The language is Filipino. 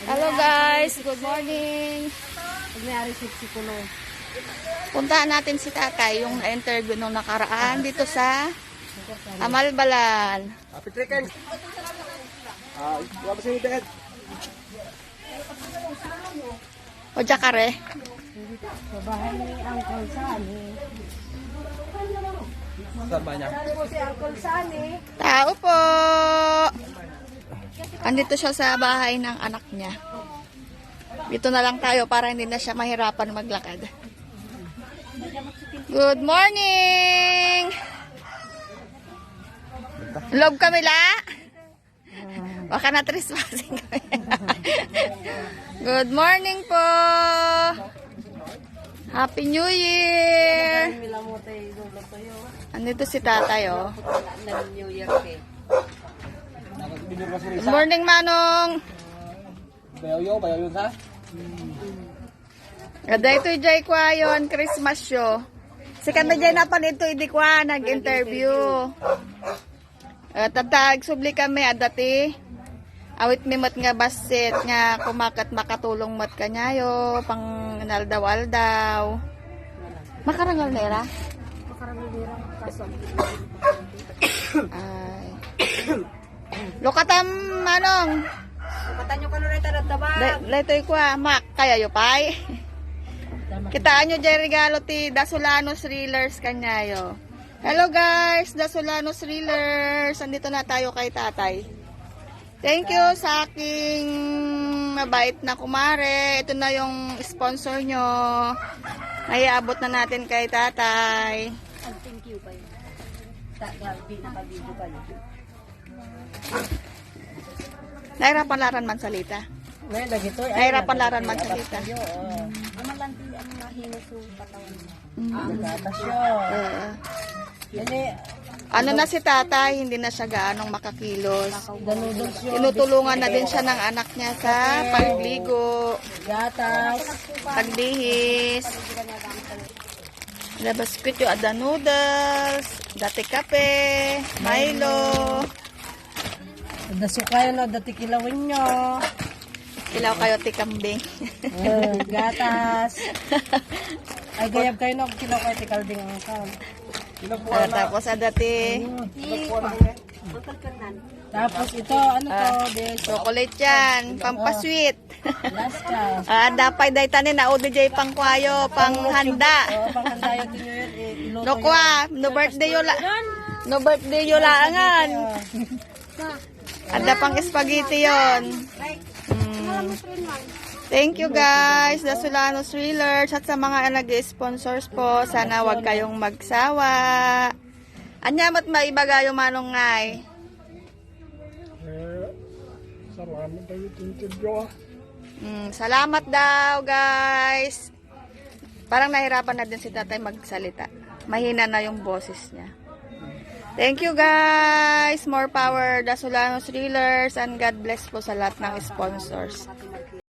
Hello guys, good morning. Pag may-ari si Kulo. Puntaan natin si tatay yung interview nung nakaraan dito sa Amalbalan. Happy chicken. Wala sa'yo dad. O Jakare. Sa bahay ni Uncle Sani. Saan ba niya? Saan po si Uncle Sani? Tao po. Andito siya sa bahay ng anak niya. Dito na lang tayo para hindi na siya mahirapan maglakad. Good morning! Love kami la? Baka na trespassing kami. Good morning po! Happy New Year! Andito si tatay oh. New Year Day. Good morning Manong! Bayaw yun ha? Ada ito jay kwa yon Christmas show. Si kanta jay na pa dito hindi kwa nag-interview. Tatag subli kami adati. Awit mi mat nga basit nga kumakat makatulong mat kanyayo pang naldaw-aldaw. Makarangal nera? Makaraming dirang kaso. Ay. Lokatam manong. Katanyo ka na rin tarataba. Daytoy kwa mak kaya yo pay. Kitaan nyo dyan regalo ti Dasulanos Reelers kanyayo. Hello guys, Dasulanos Reelers. Andito na tayo kay tatay. Thank you sa aking mabait na kumare. Ito na yung sponsor nyo. Naiabot na natin kay tatay. Thank you pa yun. Pinaka-video pa yun. Nahirapan laran man salita. Ngayon, lagi to. Nahirapan laran man salita. Amalanti ang mahinos yung patawan mo. Nagatasyo. Yan Ano na si tatay, hindi na siya gaanong makakilos. noodles yun. Tinutulungan na din siya ng anak niya sa pagligo, Gatas. paglihis. Ada biskuit yung ada noodles, dati kape, Milo. Dasukayan na dati kilawin nyo. Kilaw kayo ti kambing. Gatas. Ay, gayab kayo na kilaw kayo ti kalding ang kam. Tapos ada ti Tapos ito, ano to? Des? chocolate yan, pampasweet. Lasta. Dapay day tanin na ODJ pang kwayo, pang handa. Oo, panghandayo din yun. Iluto No kwa, no birthday yo la. No birthday yo laangan. Ada pang spaghetti yon. Thank you guys, Dasulanos Reelers at sa mga nag-sponsors po. Sana wag kayong magsawa. Anyamat maibagayo manong ngay. Salamat tayo interview ha. Salamat daw guys. Parang nahirapan na din si tatay magsalita. Mahina na yung boses niya. Thank you guys. More power, Dasulanos Reelers, and God bless po sa lahat ng sponsors.